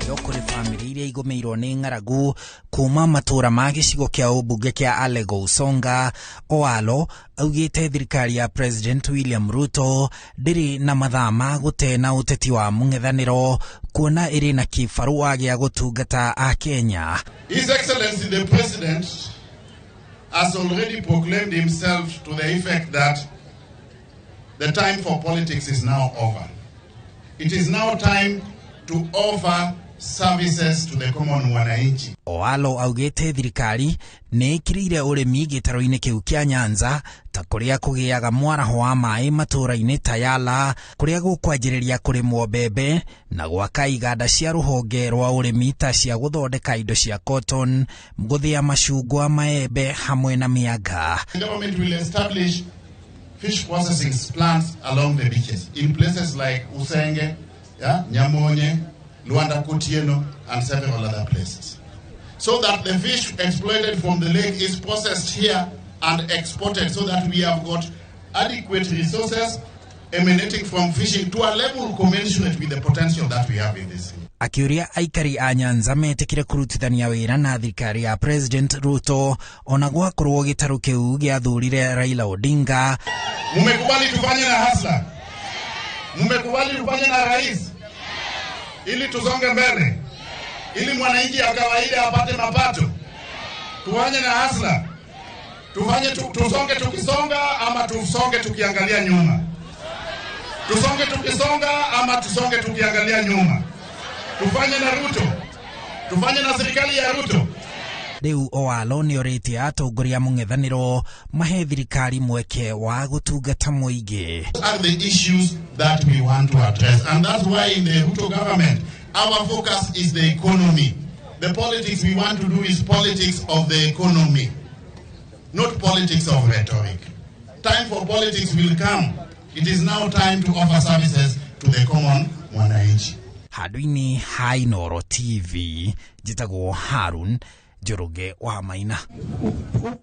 yo kuri family iria igomeirwo ni ng'aragu kuma matura ma gicigo kia ubunge kia Alego Usonga. Owalo augite thirikari ya President William Ruto ndĩrĩ na mathaa ma gũtena ũteti wa mũng'ethanĩro kuona ĩrĩ na kĩbarũa gĩa gũtungata a Kenya. His Excellency the President has already proclaimed himself to the effect that the time for politics is now over. It is now time to offer services to the common wananchi. Owalo augite thirikari nĩ ĩkĩrĩire ũrĩmi gĩtaro-inĩ kĩu kĩa Nyanza ta kũrĩa kũgĩaga mwaraho wa maĩ matũra-inĩ ta Yala, kũrĩa gũkwanjĩrĩria kũrĩmwo mbembe na gwaka iganda cia rũhonge rwa ũrĩmi ta cia gũthondeka indo cia cotton, gũthĩa macungwa, maembe hamwe na mĩanga. The government will establish fish processing plants along the beaches in places like Usenge, Nyamonye, Luanda Kutieno, and several other places, so that the fish exploited from the lake is processed here and exported, so that we have got adequate resources emanating from fishing to a level commensurate with the potential that we have in this. Akiuria aikari a Nyanza metikire kurutithania wĩra na thirikari ya President Ruto ona gwakorwo gĩtarũ kĩu gĩathurire Raila Odinga. Mumekubali tufanye na hasla, mumekubali tufanye na rais ili tusonge mbele, ili mwananchi wa kawaida apate mapato. Tufanye na hasla, tufanye tusonge tukisonga ama tusonge tukiangalia nyuma. Tusonge tukisonga ama tusonge tukiangalia nyuma. Tufanye na Ruto, tufanye na serikali ya Ruto. Riu Owalo ni orĩtie atongoria mũng'ethanĩro mahe thirikari mweke wa gũtungata mũingĩ. Are the issues that we want to address, and that's why in the Ruto government our focus is the economy. The politics we want to do is politics of the economy, not politics of rhetoric. Time for politics will come. It is now time to offer services to the common wananchi. Handũ-inĩ ha Inooro TV, njĩtagwo Harun Njoroge wa Maina.